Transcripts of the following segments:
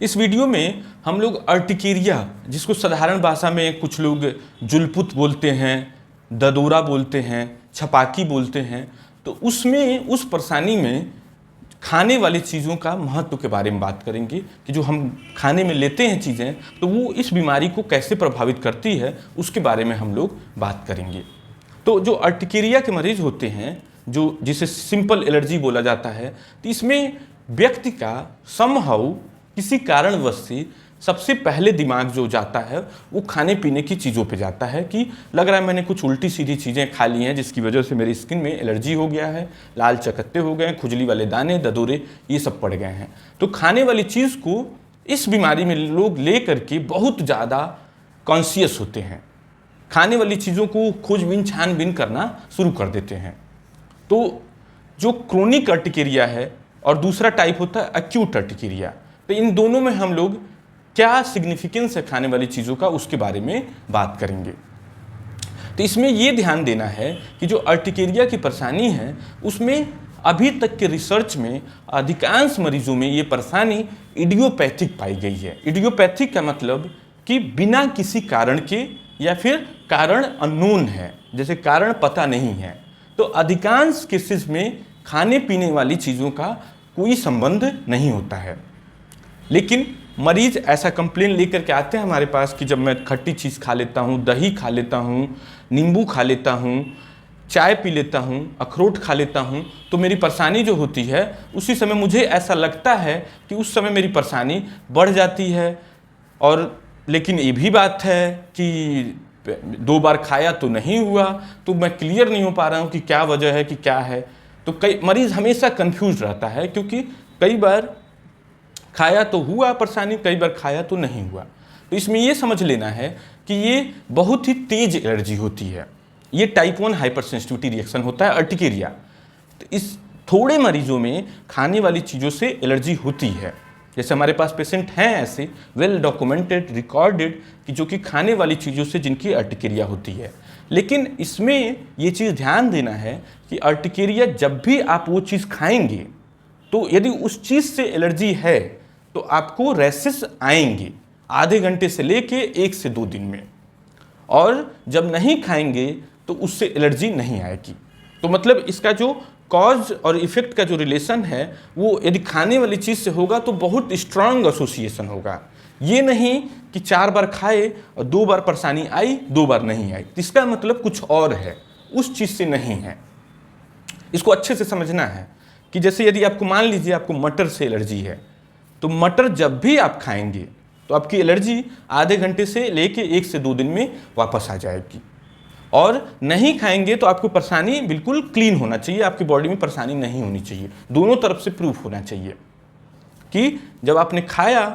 इस वीडियो में हम लोग अर्टिकेरिया, जिसको साधारण भाषा में कुछ लोग जुलपुत बोलते हैं, ददोरा बोलते हैं, छपाकी बोलते हैं, तो उसमें उस परेशानी में खाने वाली चीज़ों का महत्व के बारे में बात करेंगे कि जो हम खाने में लेते हैं चीज़ें तो वो इस बीमारी को कैसे प्रभावित करती है, उसके बारे में हम लोग बात करेंगे। तो जो अर्टिकेरिया के मरीज होते हैं, जो जिसे सिंपल एलर्जी बोला जाता है, तो इसमें व्यक्ति का समहाउ किसी कारणवश से सबसे पहले दिमाग जो जाता है वो खाने पीने की चीज़ों पे जाता है कि लग रहा है मैंने कुछ उल्टी सीधी चीज़ें खा ली हैं जिसकी वजह से मेरी स्किन में एलर्जी हो गया है, लाल चकत्ते हो गए हैं, खुजली वाले दाने, ददोरे ये सब पड़ गए हैं। तो खाने वाली चीज़ को इस बीमारी में लोग ले करके बहुत ज़्यादा कॉन्शियस होते हैं, खाने वाली चीज़ों को खोजबीन छानबीन करना शुरू कर देते हैं। तो जो क्रोनिक अर्टिकेरिया है और दूसरा टाइप होता है एक्यूट अर्टिकेरिया, तो इन दोनों में हम लोग क्या सिग्निफिकेंस है खाने वाली चीज़ों का उसके बारे में बात करेंगे। तो इसमें ये ध्यान देना है कि जो अर्टिकेरिया की परेशानी है उसमें अभी तक के रिसर्च में अधिकांश मरीजों में ये परेशानी इडियोपैथिक पाई गई है। इडियोपैथिक का मतलब कि बिना किसी कारण के या फिर कारण अननोन है, जैसे कारण पता नहीं है। तो अधिकांश केसेस में खाने पीने वाली चीज़ों का कोई संबंध नहीं होता है, लेकिन मरीज ऐसा कंप्लेन लेकर के आते हैं हमारे पास कि जब मैं खट्टी चीज़ खा लेता हूँ, दही खा लेता हूँ, नींबू खा लेता हूँ, चाय पी लेता हूँ, अखरोट खा लेता हूँ, तो मेरी परेशानी जो होती है उसी समय मुझे ऐसा लगता है कि उस समय मेरी परेशानी बढ़ जाती है। और लेकिन ये भी बात है कि 2 बार खाया तो नहीं हुआ, तो मैं क्लियर नहीं हो पा रहा हूँ कि क्या वजह है कि क्या है। तो कई मरीज़ हमेशा कंफ्यूज रहता है क्योंकि कई बार खाया तो हुआ परेशानी, कई बार खाया तो नहीं हुआ। तो इसमें ये समझ लेना है कि ये बहुत ही तेज एलर्जी होती है, ये टाइप 1 हाइपर सेंसिटिविटी रिएक्शन होता है अर्टिकेरिया। तो इस थोड़े मरीजों में खाने वाली चीज़ों से एलर्जी होती है, जैसे हमारे पास पेशेंट हैं ऐसे वेल डॉक्यूमेंटेड, रिकॉर्डेड कि जो कि खाने वाली चीज़ों से जिनकी अर्टिकेरिया होती है। लेकिन इसमें ये चीज़ ध्यान देना है कि अर्टिकेरिया जब भी आप वो चीज़ खाएंगे तो यदि उस चीज़ से एलर्जी है तो आपको रैशेस आएंगे आधे घंटे से लेके 1 से 2 दिन में, और जब नहीं खाएंगे तो उससे एलर्जी नहीं आएगी। तो मतलब इसका जो कॉज और इफेक्ट का जो रिलेशन है वो यदि खाने वाली चीज़ से होगा तो बहुत स्ट्रांग एसोसिएशन होगा। ये नहीं कि 4 बार खाए और 2 बार परेशानी आई, 2 बार नहीं आई, इसका मतलब कुछ और है, उस चीज़ से नहीं है। इसको अच्छे से समझना है कि जैसे यदि आपको मान लीजिए आपको मटर से एलर्जी है, तो मटर जब भी आप खाएंगे तो आपकी एलर्जी आधे घंटे से लेके 1 से 2 दिन में वापस आ जाएगी, और नहीं खाएंगे तो आपको परेशानी बिल्कुल क्लीन होना चाहिए, आपकी बॉडी में परेशानी नहीं होनी चाहिए। दोनों तरफ से प्रूफ होना चाहिए कि जब आपने खाया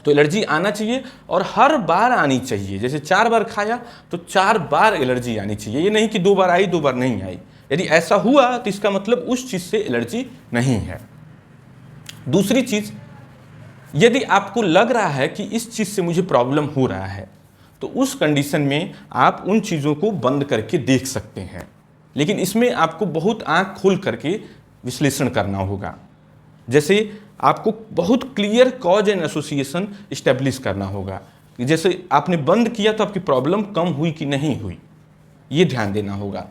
तो एलर्जी आना चाहिए और हर बार आनी चाहिए। जैसे 4 बार खाया तो 4 बार एलर्जी आनी चाहिए, ये नहीं कि 2 बार आई 2 बार नहीं आई। यदि ऐसा हुआ तो इसका मतलब उस चीज़ से एलर्जी नहीं है। दूसरी चीज़, यदि आपको लग रहा है कि इस चीज़ से मुझे प्रॉब्लम हो रहा है तो उस कंडीशन में आप उन चीज़ों को बंद करके देख सकते हैं, लेकिन इसमें आपको बहुत आँख खोल करके विश्लेषण करना होगा। जैसे आपको बहुत clear cause and association establish करना होगा, जैसे आपने बंद किया तो आपकी प्रॉब्लम कम हुई कि नहीं हुई, ये ध्यान देना होगा।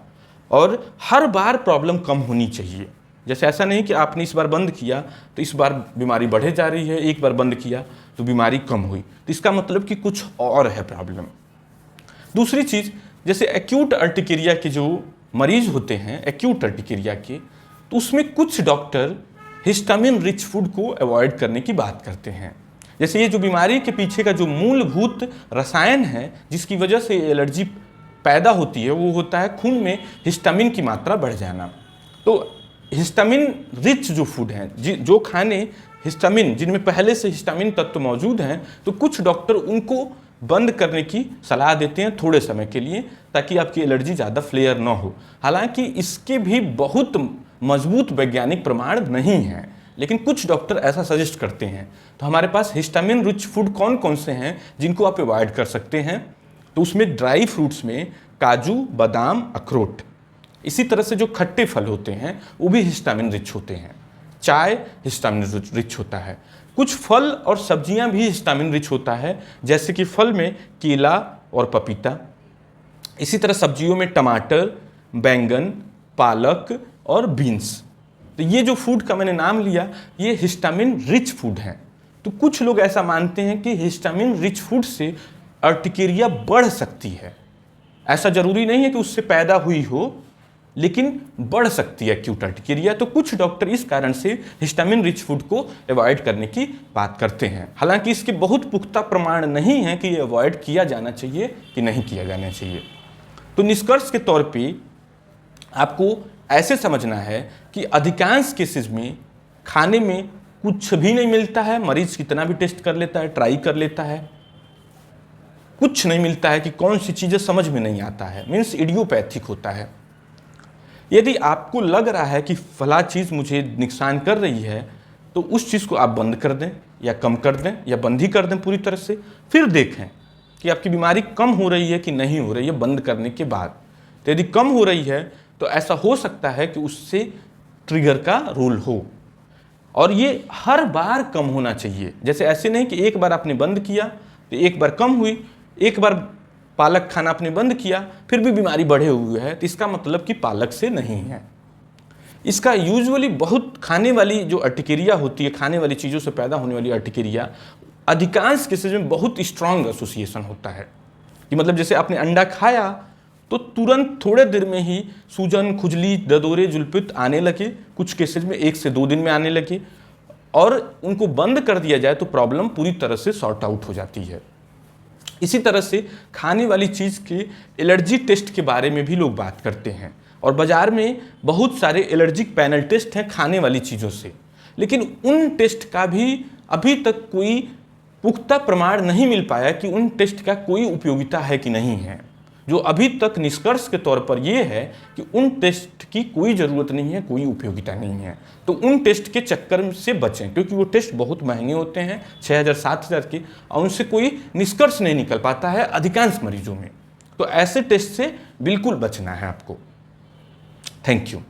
और हर बार प्रॉब्लम कम होनी चाहिए, जैसे ऐसा नहीं कि आपने इस बार बंद किया तो इस बार बीमारी बढ़े जा रही है, एक बार बंद किया तो बीमारी कम हुई, तो इसका मतलब कि कुछ और है प्रॉब्लम। दूसरी चीज़, जैसे एक्यूट अर्टिकेरिया के जो मरीज होते हैं एक्यूट अर्टिकेरिया के, तो उसमें कुछ डॉक्टर हिस्टामिन रिच फूड को अवॉइड करने की बात करते हैं। जैसे ये जो बीमारी के पीछे का जो मूलभूत रसायन है जिसकी वजह से एलर्जी पैदा होती है वो होता है खून में हिस्टामिन की मात्रा बढ़ जाना। तो हिस्टामिन रिच जो फूड हैं, जो खाने हिस्टामिन जिनमें पहले से हिस्टामिन तत्व मौजूद हैं, तो कुछ डॉक्टर उनको बंद करने की सलाह देते हैं थोड़े समय के लिए, ताकि आपकी एलर्जी ज़्यादा फ्लेयर ना हो। हालांकि इसके भी बहुत मजबूत वैज्ञानिक प्रमाण नहीं हैं, लेकिन कुछ डॉक्टर ऐसा सजेस्ट करते हैं। तो हमारे पास हिस्टामिन रिच फूड कौन कौन से हैं जिनको आप अवॉइड कर सकते हैं, तो उसमें ड्राई फ्रूट्स में काजू, बादाम, अखरोट, इसी तरह से जो खट्टे फल होते हैं वो भी हिस्टामिन रिच होते हैं। चाय हिस्टामिन रिच होता है। कुछ फल और सब्जियां भी हिस्टामिन रिच होता है, जैसे कि फल में केला और पपीता। इसी तरह सब्जियों में टमाटर, बैंगन, पालक और बीन्स। तो ये जो फूड का मैंने नाम लिया, ये हिस्टामिन रिच फूड हैं। तो कुछ लोग ऐसा मानते हैं कि हिस्टामिन रिच फूड से अर्टिकेरिया बढ़ सकती है। ऐसा जरूरी नहीं है कि उससे पैदा हुई हो, लेकिन बढ़ सकती है एक्यूट अर्टिकेरिया। तो कुछ डॉक्टर इस कारण से हिस्टामिन रिच फूड को अवॉइड करने की बात करते हैं। हालांकि इसके बहुत पुख्ता प्रमाण नहीं है कि ये अवॉइड किया जाना चाहिए कि नहीं किया जाना चाहिए। तो निष्कर्ष के तौर पे आपको ऐसे समझना है कि अधिकांश केसेस में खाने में कुछ भी नहीं मिलता है, मरीज कितना भी टेस्ट कर लेता है, ट्राई कर लेता है, कुछ नहीं मिलता है कि कौन सी चीज़ें समझ में नहीं आता है, मीन्स इडियोपैथिक होता है। यदि आपको लग रहा है कि फला चीज़ मुझे नुकसान कर रही है, तो उस चीज़ को आप बंद कर दें या कम कर दें या बंद ही कर दें पूरी तरह से। फिर देखें कि आपकी बीमारी कम हो रही है कि नहीं हो रही है बंद करने के बाद। तो यदि कम हो रही है तो ऐसा हो सकता है कि उससे ट्रिगर का रोल हो, और ये हर बार कम होना चाहिए। जैसे ऐसे नहीं कि एक बार आपने बंद किया तो एक बार कम हुई, एक बार पालक खाना आपने बंद किया फिर भी बीमारी बढ़े हुए है, तो इसका मतलब कि पालक से नहीं है। इसका यूजुअली बहुत खाने वाली जो अर्टिकेरिया होती है, खाने वाली चीज़ों से पैदा होने वाली अर्टिकेरिया, अधिकांश केसेज में बहुत स्ट्रांग एसोसिएशन होता है। कि मतलब जैसे आपने अंडा खाया तो तुरंत थोड़े देर में ही सूजन, खुजली, ददोरे, जुलपित आने लगे, कुछ केसेज में 1 से 2 दिन में आने लगे, और उनको बंद कर दिया जाए तो प्रॉब्लम पूरी तरह से सॉर्ट आउट हो जाती है। इसी तरह से खाने वाली चीज़ के एलर्जी टेस्ट के बारे में भी लोग बात करते हैं, और बाज़ार में बहुत सारे एलर्जिक पैनल टेस्ट हैं खाने वाली चीज़ों से, लेकिन उन टेस्ट का भी अभी तक कोई पुख्ता प्रमाण नहीं मिल पाया कि उन टेस्ट का कोई उपयोगिता है कि नहीं है। जो अभी तक निष्कर्ष के तौर पर यह है कि उन टेस्ट की कोई ज़रूरत नहीं है, कोई उपयोगिता नहीं है। तो उन टेस्ट के चक्कर से बचें, क्योंकि वो टेस्ट बहुत महंगे होते हैं, 6,000 7,000 के, और उनसे कोई निष्कर्ष नहीं निकल पाता है अधिकांश मरीजों में। तो ऐसे टेस्ट से बिल्कुल बचना है आपको। Thank you.